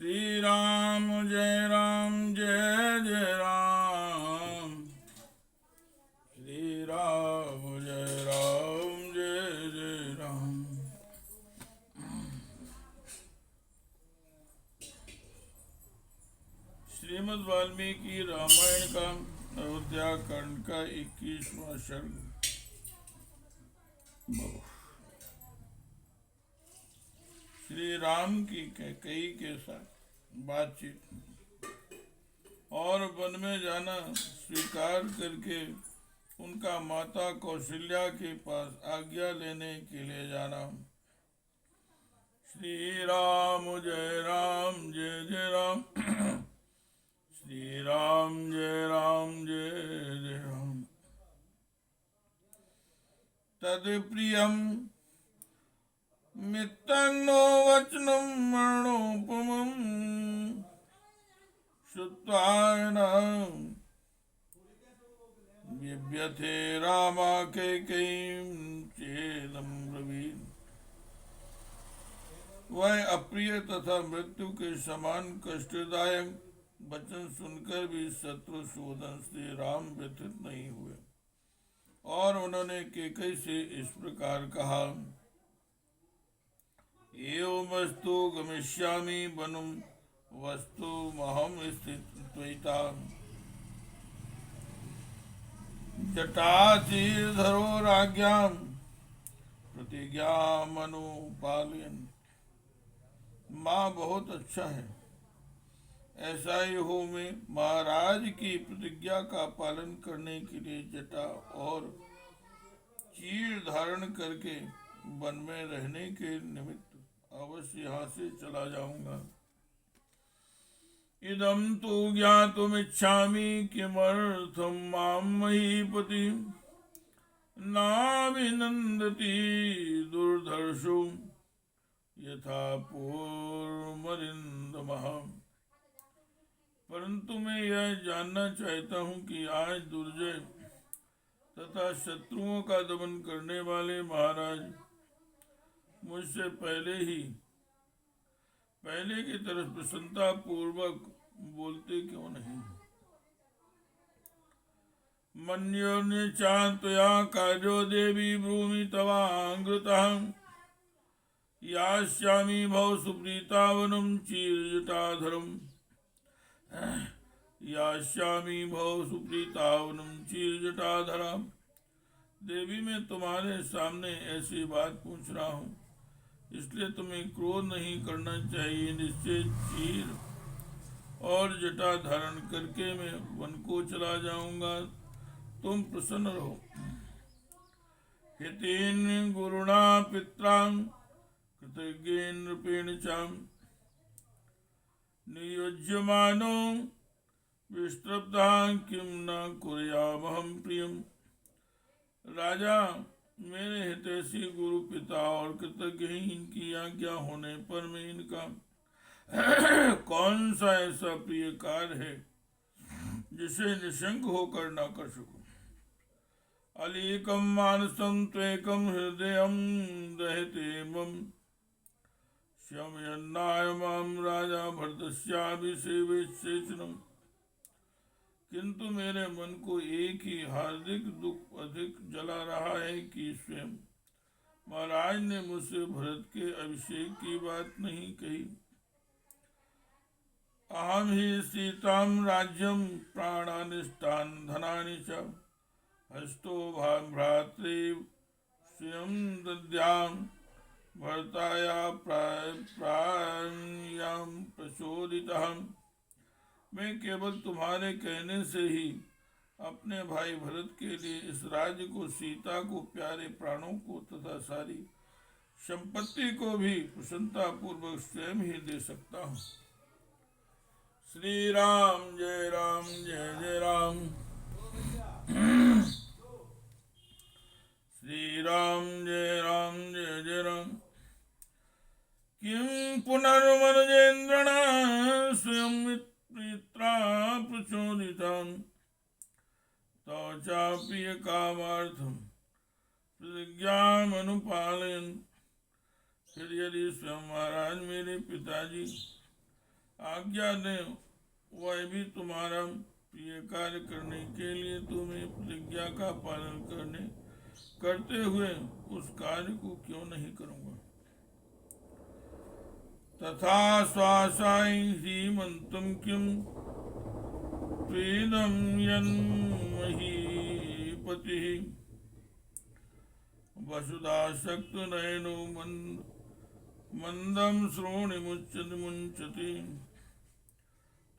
श्री राम जय राम। श्री राम जय राम। श्रीमद् वाल्मीकि रामायण का अयोध्या कांड का 21वां सर्ग। श्री राम की कैकेयी के साथ बातचीत और वन में जाना स्वीकार करके उनका माता कौशल्या के पास आज्ञा लेने के लिए जाना। श्री राम जय राम श्री राम जय राम। तत्प्रियम मित्तन्नो वचनं मरणोपमं श्रुत्वा बिभ्यते रामा कैकेयीं चेदं ब्रवीत्। वह अप्रिय तथा मृत्यु के समान कष्टदायक वचन सुनकर भी शत्रुसूदन श्री राम व्यथित नहीं हुए और उन्होंने कैकेयी से इस प्रकार कहा, एवमस्तु गमिष्यामि वनं वस्तु महं स्थित्वैता जटाचीर्धरो राज्ञां प्रतिज्ञामनुपालयन्। माँ बहुत अच्छा है, ऐसा ही हो मैं महाराज की प्रतिज्ञा का पालन करने के लिए जटा और चीर धारण करके वन में रहने के निमित्त अवश्य यहाँ से चला जाऊंगा। इदं तु ज्ञातुमिच्छामि किमर्थं मां महीपति नाभिनन्दति दुर्धर्षो यथा पूर्वमरिन्दमः। परंतु मैं यह जानना चाहता हूँ कि आज दुर्जय तथा शत्रुओं का दमन करने वाले महाराज मुझसे पहले की तरफ प्रसन्नता पूर्वक बोलते क्यों नहीं। मन्योन्यचान्तया कार्यो देवी ब्रूमि तवांगृतः यास्यामि भव सुप्रीता वनं चीरजटाधरम्। यास्यामि भव सुप्रीता वनं चीरजटाधरम्। देवी मैं तुम्हारे सामने ऐसी बात पूछ रहा हूँ, इसलिए तुम्हें क्रोध नहीं करना चाहिए। निश्चय चीर और जटा धारण करके मैं वन को चला जाऊंगा, तुम प्रसन्न रहो। हितेन गुरुणा पित्रां कृतज्ञेन नृपेण चां नियुज्यमानो विस्तृप्ता किं न कुर्यामहं प्रियम्। राजा, मेरे हितैषी गुरु पिता और कृतज्ञ इनकी आज्ञा होने पर मैं इनका कौन सा ऐसा प्रिय कार्य है जिसे निशंक होकर न कर सकूं। अलीकम मानसं त्वेकं हृदयं दहते मम शमयन्नाय मां राजा भरतस्याभिषेचनम्। किंतु मेरे मन को एक ही हार्दिक दुख अधिक जला रहा है कि स्वयं महाराज ने मुझसे भरत के अभिषेक की बात नहीं कही। अहम ही सीतां राज्यं प्राणानिष्टान् धनानि च हस्तो भ्रातृ स्वयं दद्यां भरताया प्राण्यां प्रचोदितः। मैं केवल तुम्हारे कहने से ही अपने भाई भरत के लिए इस राज्य को, सीता को, प्यारे प्राणों को तथा सारी संपत्ति को भी प्रसन्नता पूर्वक स्वयं ही दे सकता हूँ। श्री राम जय राम। श्री राम जय राम। किं पुनर्मनुजेन्द्रणा स्वयं प्रीत्रा प्रचोदितं तौ चाप्रिय कामार्थं प्रतिज्ञामनुपालयन्। फिर यदि स्वयं महाराज मेरे पिताजी आज्ञा दे वह भी तुम्हारा प्रिय कार्य करने के लिए तुम्हें प्रतिज्ञा का पालन करते हुए उस कार्य को क्यों नहीं करूँगा। तथा श्वासाई ह्रीमंतम किम प्रीदम यन्महीपति वसुधा शक्त नयनो मंदम श्रोणि मुंचति।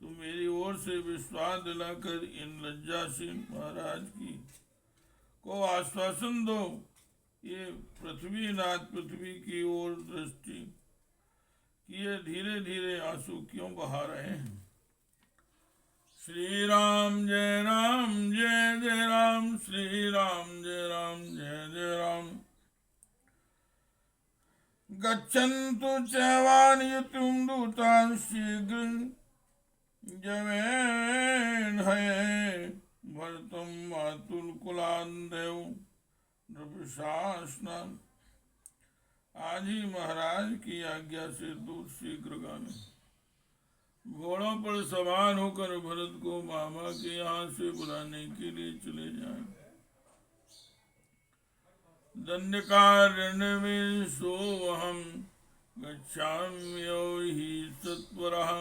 तुम मेरी ओर से विश्वास दिलाकर इन लज्जाशील महाराज को आश्वासन दो। ये पृथ्वीनाथ पृथ्वी की ओर दृष्टि किए धीरे धीरे आंसू क्यों बहा रहे हैं। श्री राम जय राम जय जय राम, श्री राम जय राम जय जय राम। गच्छन्तु चैवानियुतिं दूतां शीघ्रं जवेन है भरतम मातुल कुलान्देव नृपशासना। आज ही महाराज की आज्ञा से दूत शीघ्रगामी घोड़ों पर सवार होकर भरत को मामा के यहाँ से बुलाने के लिए चले जाएं। दंडकारण्य में सोऽहं गच्छाम्यो हि सत्वरः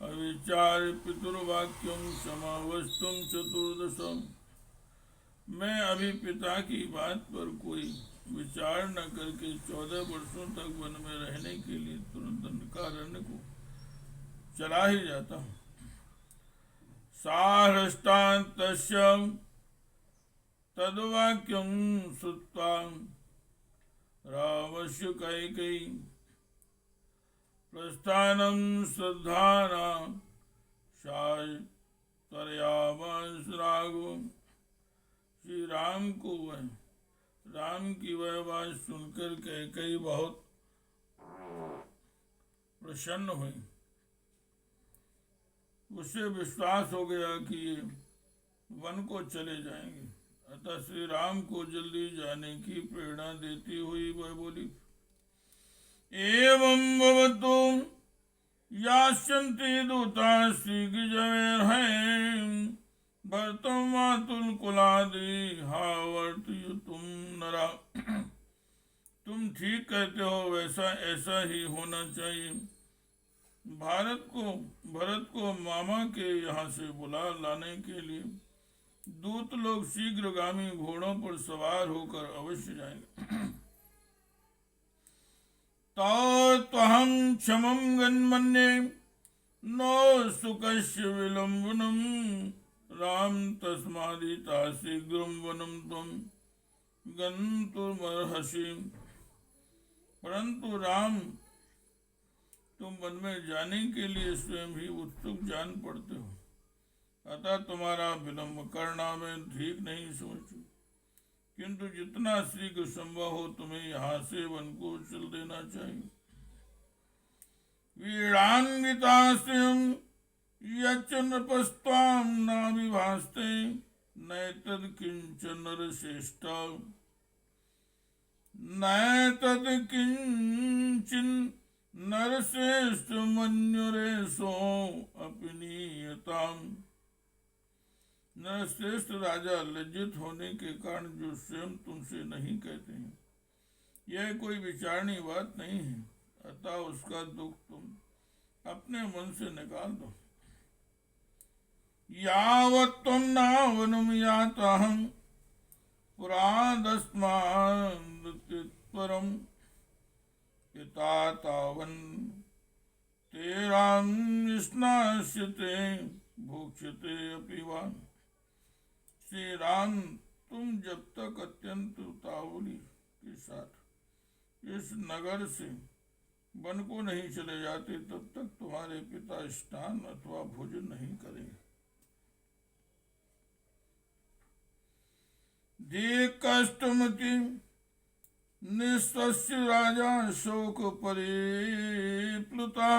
अविचार्य पितुर्वाक्यं समावस्तुं चतुर्दशम्। मैं अभी पिता की बात पर कोई विचार न करके 14 वर्षों तक वन में रहने के लिए तुरंत दंडकारण्य को चला ही जाता हूँ। साहृष्टान्तस्य तद्वाक्यं श्रुत्वा रामस्य कैकेयी प्रस्थानं श्रद्धाना सायतरयामास राघवम्। श्री राम की वह बात सुनकर कैकेयी बहुत प्रसन्न हुई। उसे विश्वास हो गया कि ये वन को चले जाएंगे। अतः श्री राम को जल्दी जाने की प्रेरणा देती हुई वह बोली, एवं भवतु यास्यन्ति दूता शीघ्रजवेर्हैं भरतं मातुल कुलादि हावर्तयुतुं नरा। तुम ठीक कहते हो, वैसा ऐसा ही होना चाहिए। भरत को मामा के यहाँ से बुला लाने के लिए दूत लोग शीघ्रगामी घोड़ों पर सवार होकर अवश्य जाएंगे। तहं क्षमं गन्मन्ये नो सुकस्य विलंबनम राम तस्मादिता शीघ्रं वनं त्वं गन्तुमर्हसि। परंतु राम, तुम वन में जाने के लिए स्वयं ही उत्सुक जान पड़ते हो, अतः तुम्हारा विलंब करना मैं ठीक नहीं समझू। किंतु जितना शीघ्र संभव हो तुम्हें यहाँ से वन को चल देना चाहिए। वीणान्वितास्यं यच्च नृपस्त्वां नाभिभास्ते नैतद् किंचन नरश्रेष्ठ नैतद् किंचन नरश्रेष्ठ मन्युरेषो अपनीयताम्। नरश्रेष्ठ राजा लज्जित होने के कारण जो स्वयं तुमसे नहीं कहते हैं, यह कोई विचारणी बात नहीं है। अतः उसका दुख तुम अपने मन से निकाल दो। यावत् त्वं नावनं याताहं पुरादस्मादतित्वरं पिता तावन् ते राम स्नास्यते भोक्ष्यते अपि वा। श्री राम, तुम जब तक अत्यंत उतावली के साथ इस नगर से वन को नहीं चले जाते, तब तक तुम्हारे पिता स्नान अथवा भोजन नहीं करेंगे। जे कष्टमति निस्वस्य राजा शोक परिप्लुता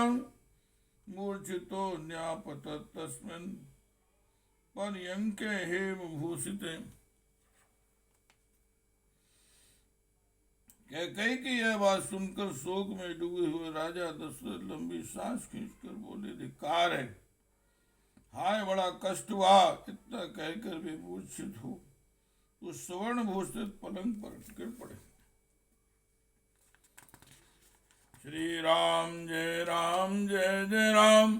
मूर्छितो न्यापतत् तस्मिन् पर्यंके हेम भूषिते। कैकेयी की यह बात सुनकर शोक में डूबे हुए राजा दशरथ लंबी सांस खींचकर बोले, धिक्कार है, हाय बड़ा कष्ट हुआ। इतना कहकर वे मूर्छित हो तो स्वर्ण भूषित पलंग पर गिर पड़े। श्री राम जय राम जय जय राम,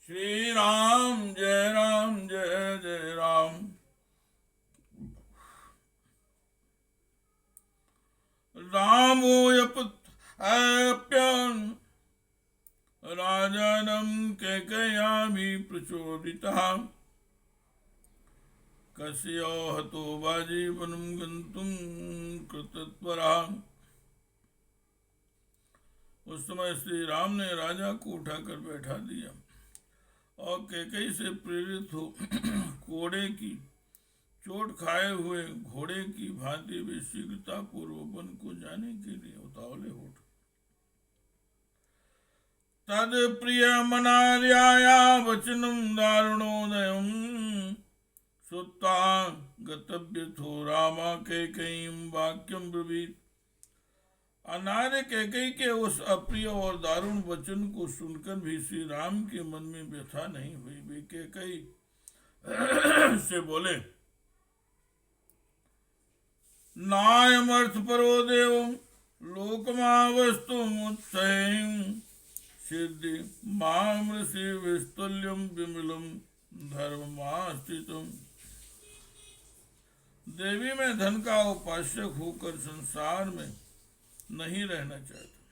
श्री राम जय जय राम। रामोऽप्यन् राजानं कैकेय्याभि प्रचोदितः कस्यो हतो वाजीवनं गन्तुं कृतत्वरः। उस समय श्री राम ने राजा को उठाकर बैठा दिया और कैकेयी से प्रेरित हो कोड़े की चोट खाए हुए घोड़े की भांति वे शीघ्रता पूर्व वन को जाने के लिए उतावले हो। तद प्रिय मनार्याया वचनम दारुणोदयम सुता गतव्यथो रामा कैकेयीं वाक्यम ब्रवीत। अनार्य कैकेयी के उस अप्रिय और दारुण वचन को सुनकर भी श्री राम के मन में व्यथा नहीं हुई। वे कैकेयी से बोले, नायमर्थ परो देव लोकमावस्तु मुत्सहें सिद्धि मामृषि विस्तुल्यम विमलम धर्ममास्थितम। देवी में धन का उपासक होकर संसार में नहीं रहना चाहता।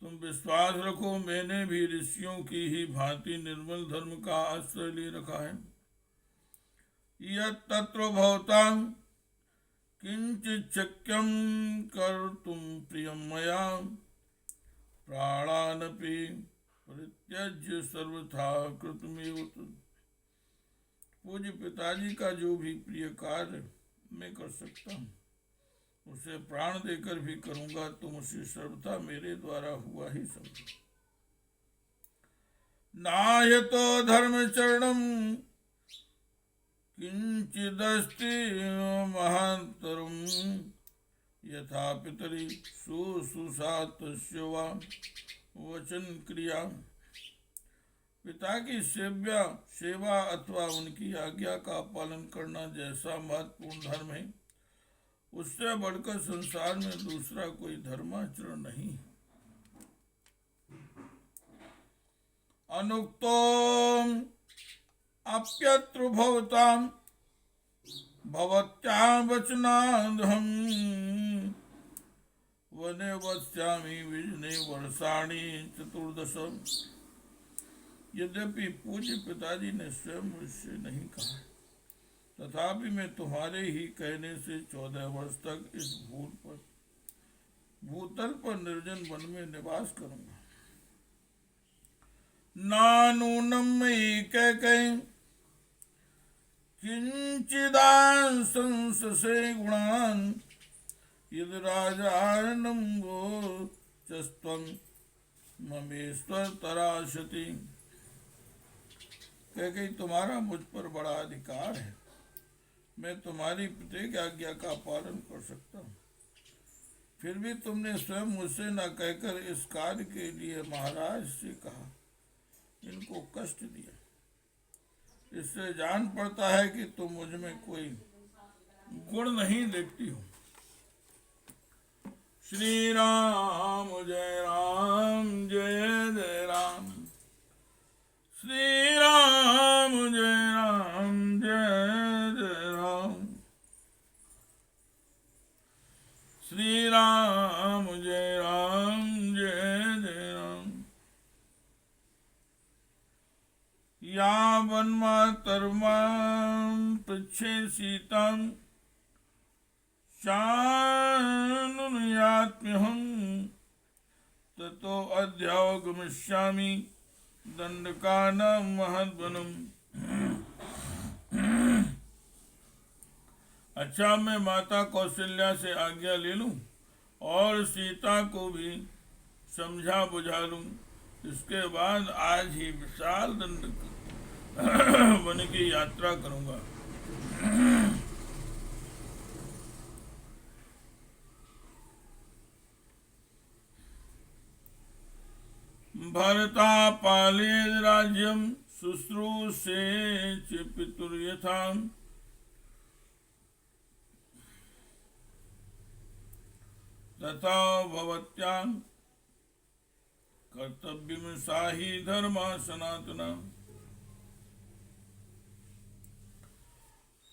तुम विश्वास रखो, मैंने भी ऋषियों की ही भांति निर्मल धर्म का आश्रय ले रखा है। यत् तत्र भवतां किंचित शक्यं कर्तुं प्रियं मया प्राणानपि परित्यज्य सर्वथा कृतमेव तत्। पूज्य पिताजी का जो भी प्रिय कार्य मैं कर सकता हूँ उसे प्राण देकर भी करूंगा, तुम उसे सर्वथा मेरे द्वारा हुआ ही समझो। नायतो धर्म चरणम किंचिदस्ति महांतरम यथा पितरी शुश्रूषा तस्य वा वचन क्रिया। पिता की सेवा अथवा उनकी आज्ञा का पालन करना जैसा महत्वपूर्ण धर्म है, उससे बढ़कर संसार में दूसरा कोई धर्माचरण नहीं। अनुक्तो अप्यत्र भवतां भवत्याः वचनादहं वने वत्स्यामि विजने वर्षाणि 14। यद्यपि पूज्य पिताजी ने स्वयं मुझसे नहीं कहा, तथापि मैं तुम्हारे ही कहने से 14 वर्ष तक इस भूतल पर निर्जन वन में निवास करूंगा। नानूनं मयि कैकेयी किंचिदांशंससे गुणान् यद् राजानं वोचस्त्वं ममेश्वरतराशति। कैकेयी, तुम्हारा मुझ पर बड़ा अधिकार है, मैं तुम्हारी प्रत्येक आज्ञा का पालन कर सकता हूँ। फिर भी तुमने स्वयं मुझसे न कहकर इस कार्य के लिए महाराज से कहा, इनको कष्ट दिया। इससे जान पड़ता है कि तुम मुझ में कोई गुण नहीं देखती हो। श्री राम जय जय राम, श्री राम जय जय राम, श्री राम जय जय राम। या वन्मातर्मां पृच्छे सीतां शानुयात्म्यहं ततो अद्यावगमिष्यामि दंडकानां महद्वनम्। अच्छा, मैं माता कौशल्या से आज्ञा ले लूं और सीता को भी समझा बुझा लूं। इसके बाद आज ही विशाल दंड वन की यात्रा करूंगा। भरता पालेद राज्यम शुश्रूषे च पितुर्यथा तथा भवत्यां कर्तव्यम साहि धर्म सनातना।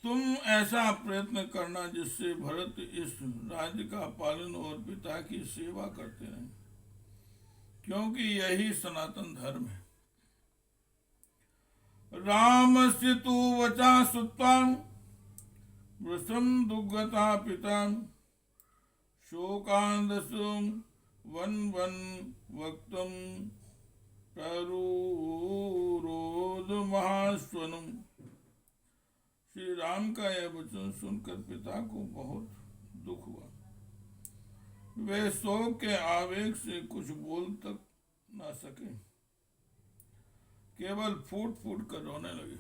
तुम ऐसा प्रयत्न करना जिससे भरत इस राज्य का पालन और पिता की सेवा करते रहें, क्योंकि यही सनातन धर्म है। रामस्य तु वचा श्रुत्वा वृषं दुग्गता पिता शोकान्धसु वन वक्तुं प्ररुरोध महास्वनम्। श्री राम का यह वचन सुनकर पिता को बहुत दुख हुआ। वे शोक के आवेग से कुछ बोल तक ना सके, केवल फूट फूट कर रोने लगे।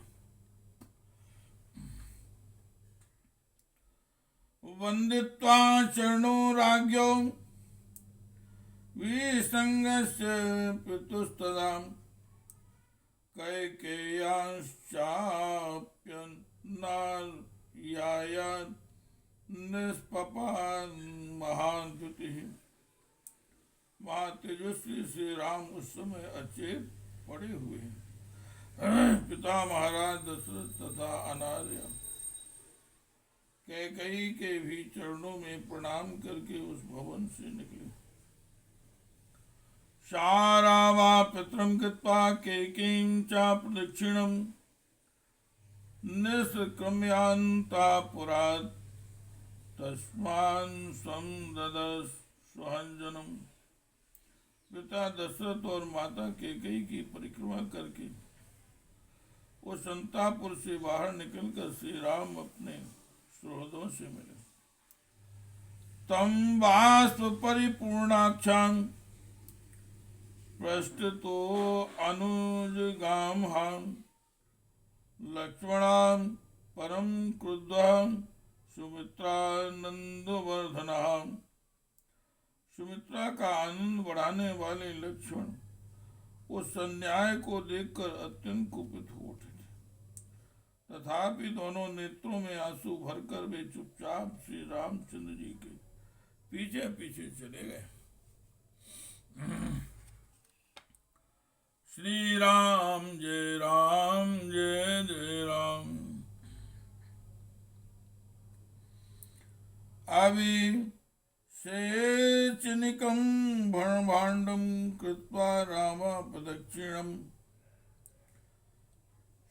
वंदित्वा चरणो राज्ञो विसंगस्य पितुस्तदा कैकेय्याश्चाप्यनार्याया निष्पपान महान द्युति। महातेजस्वी श्री राम उस समय अचेत पड़े हुए हैं। पिता महाराज दशरथ तथा अनार्या कैकेयी के भी चरणों में प्रणाम करके उस भवन से निकले। शारावा पितरं कृत्वा कैकेयीं च प्रदक्षिणं निष्क्रम्यान्तापुरात् तस्मान् स्वं ददर्श स्वहंजनम्। पिता दशरथ और माता कैकेयी की परिक्रमा करके उस अंतापुर से बाहर निकलकर श्री राम अपने सुहृदों से मिले। तम बाष्प परिपूर्णाक्षां प्रष्टुतो अनुजगामहां लक्ष्मणां परम क्रुद्धं सुमित्रानंदवर्धनः। सुमित्रा का आनंद बढ़ाने वाले लक्ष्मण उस अन्याय को देखकर अत्यंत कुपित हो उठे थे। तथापि दोनों नेत्रों में आंसू भरकर वे चुपचाप श्री रामचंद्र जी के पीछे पीछे चले गए। श्री राम जय जय राम। अभिषेचनिकं भणभाण्डं कृत्वा राम प्रदक्षिणम्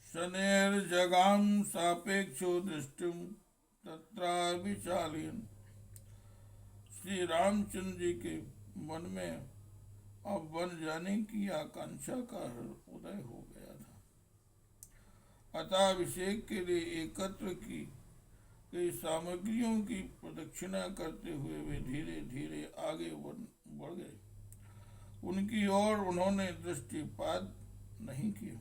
शनैर्जगाम सापेक्षो दृष्टिम तत्राभिचालयन्। श्री रामचंद्र जी के मन में अब वन जाने की आकांक्षा का उदय हो गया था। अतः अभिषेक के लिए एकत्र की कई सामग्रियों की प्रदक्षिणा करते हुए वे धीरे धीरे आगे बढ़ गए। उनकी ओर उन्होंने दृष्टिपात नहीं किया।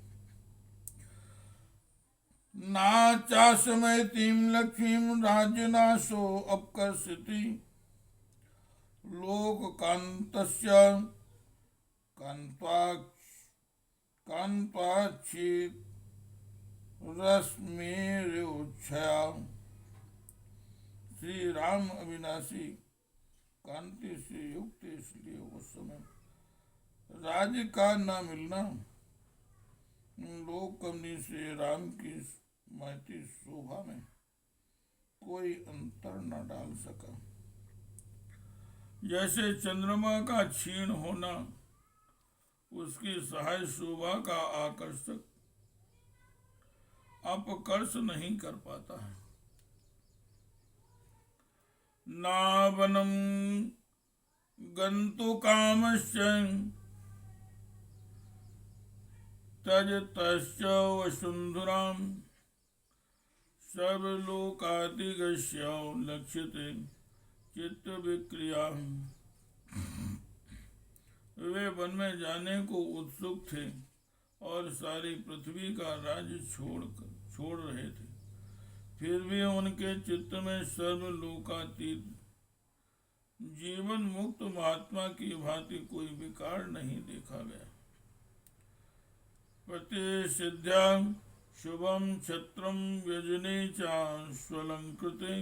नाचासमयतीं लक्ष्मीं राज्यनाशो अपकर्षति लोककान्तस्य कान्त्वाक्षित रश्मिर्योच्छया। श्री राम अविनाशी कांति से युक्त, इसलिए उस समय राज्य का न मिलना लोक कमनी से राम की महती शोभा में कोई अंतर न डाल सका। जैसे चंद्रमा का क्षीण होना उसकी सहाय शोभा का आकर्षक अपकर्ष नहीं कर पाता है। नावनम गंतु कामस्य तजतश्च वसुंधराम सर्वलोकातिगस्य लक्ष्यते चित्त विक्रिया। वे वन में जाने को उत्सुक थे और सारी पृथ्वी का राज्य छोड़ रहे थे, फिर भी उनके चित्त में सर्वलोकातीत जीवन मुक्त महात्मा की भांति कोई विकार नहीं देखा गया। प्रतिसिद्ध्या शुभम क्षत्रम व्यजने चाश्वलंकृते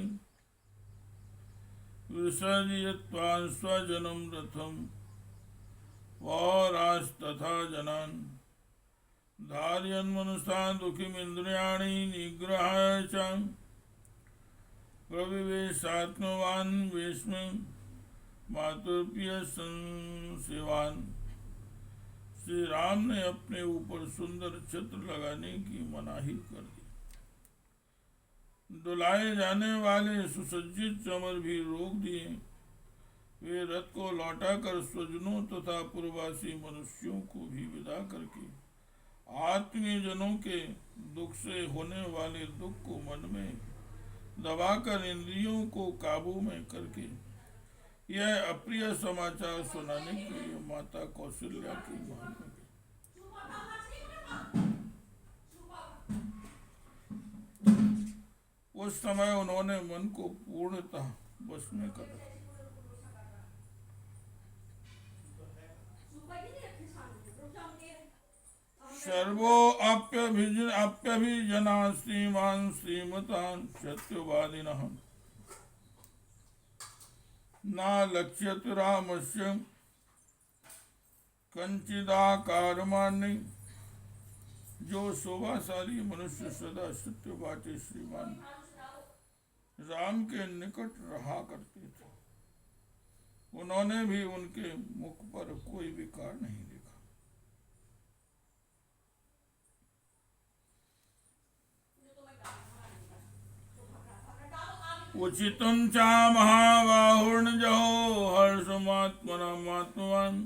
विसर्जयित्वा स्वजनं रथम वरास्तथा जनान् धारयन्मनसा दुःखिमिन्द्रियाणि निग्रहाय च प्रविवेशात्मवान् वेश्म मातुप्रिय संसेवान्। श्री राम ने अपने ऊपर सुंदर छत्र लगाने की मनाही कर दी। डुलाए जाने वाले सुसज्जित चमर भी रोक दिए। वे रथ को लौटाकर स्वजनों तथा पूर्ववासी मनुष्यों को भी विदा करके आत्मीय जनों के दुख से होने वाले दुख को मन में दबाकर इंद्रियों को काबू में करके यह अप्रिय समाचार सुनाने के लिए माता कौशल्या की महल में गए। उस समय उन्होंने मन को पूर्णतः वश में कर रखा। सर्वो अप्यभिजना श्रीमान् श्रीमतान् सत्यवादिनः न लक्ष्यत रामस्य कंचिदाकारमान्य। जो शोभाशाली मनुष्य सदा सत्यवादी श्रीमान राम के निकट रहा करते थे, उन्होंने भी उनके मुख पर कोई विकार नहीं देखा। उचितं च महाबाहुर्निजहो हर्षमात्मनामात्मवान्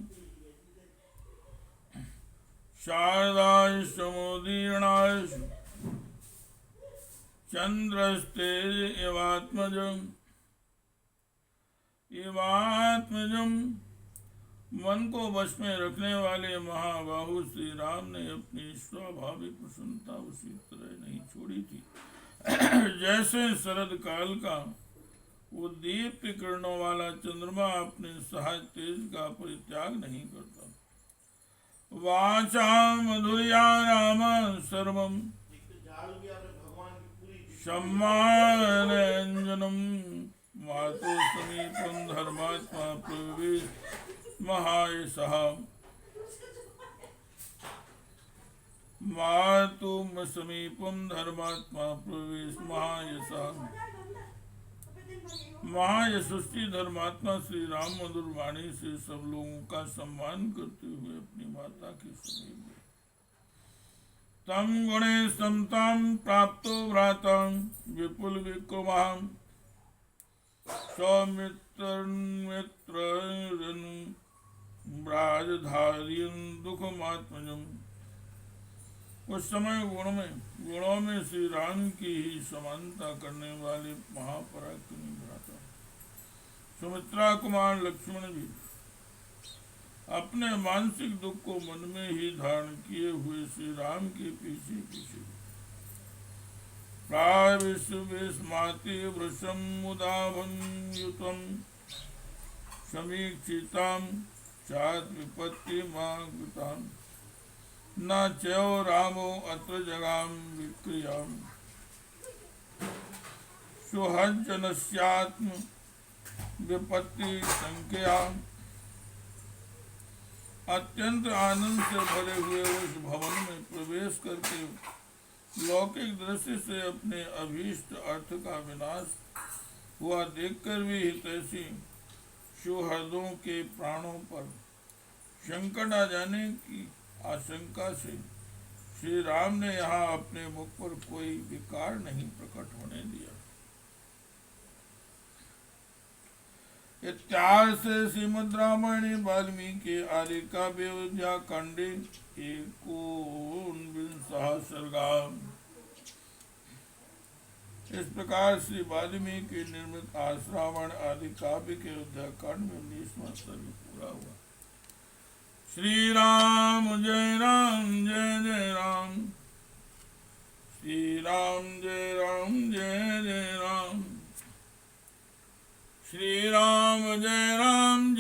शारदाय समुदीर्णाय चंद्रस्ते इवात्मजम्। मन को वश में रखने वाले महाबाहु श्री राम ने अपनी स्वाभाविक प्रसन्नता उसी तरह नहीं छोड़ी थी जैसे शरद काल का उद्दीप्त किरणों वाला चंद्रमा अपने सहाय तेज का परित्याग नहीं करता। वाचा मधुर्या राम सर्वम सम्मानंजनम मातु समीपम धर्मात्मा प्रवेश महायशः। मातुम समीपम धर्मात्मा प्रवेश महायशः। महायशस्वी धर्मात्मा श्री राम मधुर वाणी से सब लोगों का सम्मान करते हुए अपनी माता के समीप गए। तम गुणे समताम प्राप्तो भ्राताम विपुल विक्रमाम सौमित्र ब्राजधारियं दुखमात्मजम्। उस समय गुणों में श्री राम की ही समानता करने वाले महापराक्रमी भ्राता सुमित्रा कुमार लक्ष्मण भी अपने मानसिक दुख को मन में ही धारण किए हुए श्री राम के पीछे पीछे प्राविश्वेस्माति वृषं मुदाभंयुतं समीक्षितां चात विपत्तिमागतां न चयो रामो अत्र जगाम विक्रियाम। सुहज्जनस्यात्म विपत्ति संख्या। अत्यंत आनंद से भरे हुए उस भवन में प्रवेश करके लौकिक दृष्टि से अपने अभीष्ट अर्थ का विनाश हुआ देखकर भी हितैषी सुहृदों के प्राणों पर संकट आ जाने की आशंका से श्री राम ने यहाँ अपने मुख पर कोई विकार नहीं प्रकट होने दिया। इत्यादि से श्रीमद् रामायणे वाल्मीकि आदि काव्य अयोध्या कांडे 19 सर्गा। इस प्रकार श्री वाल्मीकि निर्मित आश्रावण आदि काव्य के अयोध्या कांड में 19वां सर्ग पूरा हुआ। श्री राम जय राम श्री राम जय जय राम श्री राम जय राम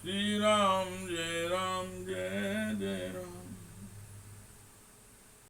श्री राम जय